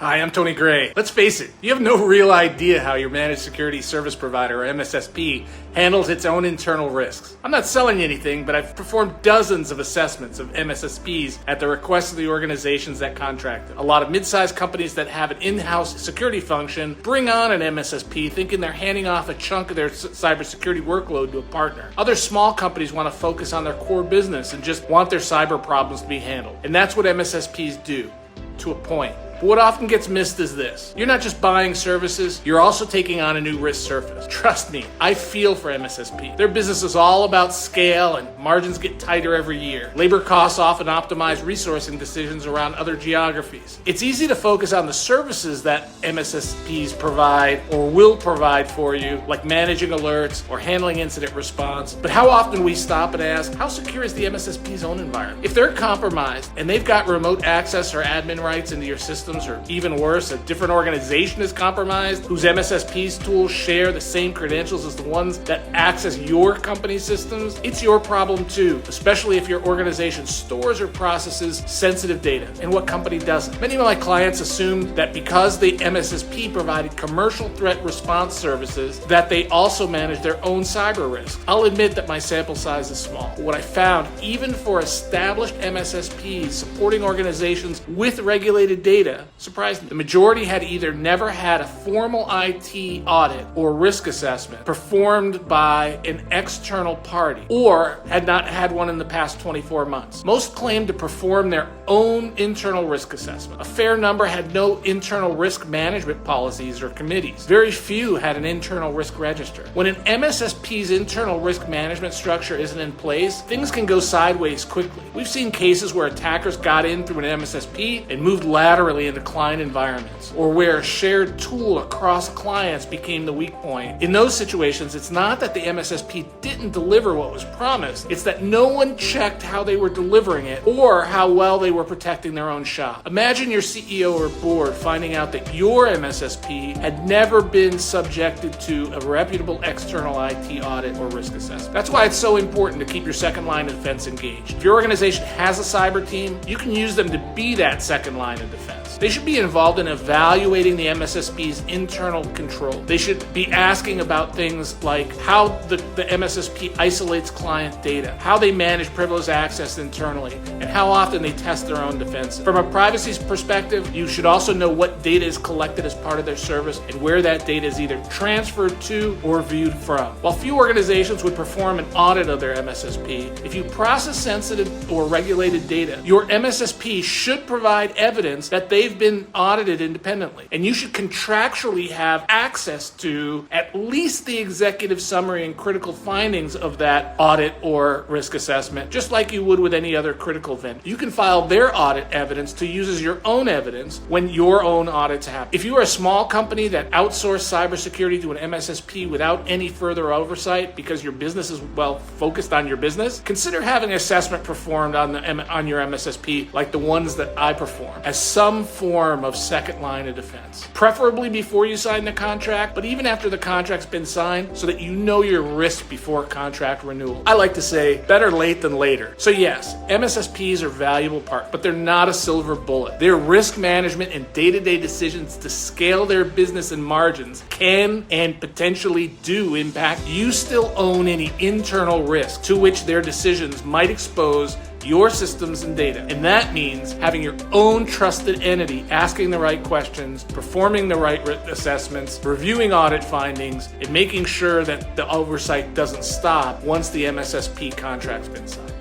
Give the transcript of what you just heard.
Hi, I'm Tony Gray. Let's face it, you have no real idea how your managed security service provider, or MSSP, handles its own internal risks. I'm not selling you anything, but I've performed dozens of assessments of MSSPs at the request of the organizations that contract them. A lot of mid-sized companies that have an in-house security function bring on an MSSP thinking they're handing off a chunk of their cybersecurity workload to a partner. Other small companies want to focus on their core business and just want their cyber problems to be handled. And that's what MSSPs do, to a point. But what often gets missed is this. You're not just buying services, you're also taking on a new risk surface. Trust me, I feel for MSSP. Their business is all about scale and margins get tighter every year. Labor costs often optimize resourcing decisions around other geographies. It's easy to focus on the services that MSSPs provide or will provide for you, like managing alerts or handling incident response. But how often we stop and ask, how secure is the MSSP's own environment? If they're compromised and they've got remote access or admin rights into your systems, or even worse, a different organization is compromised whose MSSP's tools share the same credentials as the ones that access your company's systems, it's your problem too, especially if your organization stores or processes sensitive data. And what company doesn't? Many of my clients assumed that because the MSSP provided commercial threat response services, that they also manage their own cyber risk. I'll admit that my sample size is small. But what I found, even for established MSSPs supporting organizations with regulated data, surprised me. The majority had either never had a formal IT audit or risk assessment performed by an external party, or had not had one in the past 24 months. Most claimed to perform their own internal risk assessment. A fair number had no internal risk management policies or committees. Very few had an internal risk register. When an MSSP's internal risk management structure isn't in place, things can go sideways quickly. We've seen cases where attackers got in through an MSSP and moved laterally into client environments, or where a shared tool across clients became the weak point. In those situations, it's not that the MSSP didn't deliver what was promised, it's that no one checked how they were delivering it or how well they were protecting their own shop. Imagine your CEO or board finding out that your MSSP had never been subjected to a reputable external IT audit or risk assessment. That's why it's so important to keep your second line of defense engaged. If your organization has a cyber team, you can use them to be that second line of defense. They should be involved in evaluating the MSSP's internal control. They should be asking about things like how the MSSP isolates client data, how they manage privileged access internally, and how often they test their own defenses. From a privacy perspective, you should also know what data is collected as part of their service and where that data is either transferred to or viewed from. While few organizations would perform an audit of their MSSP, if you process sensitive or regulated data, your MSSP should provide evidence that they've been audited independently. And you should contractually have access to at least the executive summary and critical findings of that audit or risk assessment, just like you would with any other critical vendor. You can file their audit evidence to use as your own evidence when your own audits happen. If you are a small company that outsourced cybersecurity to an MSSP without any further oversight because your business is well focused on your business, consider having an assessment performed on your MSSP like the ones that I perform as some form of second line of defense. Preferably before you sign the contract, but even after the contract's been signed so that you know your risk before contract renewal. I like to say better late than later. So yes, MSSPs are a valuable part, but they're not a silver bullet. Their risk management and day-to-day decisions to scale their business and margins can and potentially do impact. You still own any internal risk to which their decisions might expose your systems and data. And that means having your own trusted entity asking the right questions, performing the right assessments, reviewing audit findings, and making sure that the oversight doesn't stop once the MSSP contract's been signed.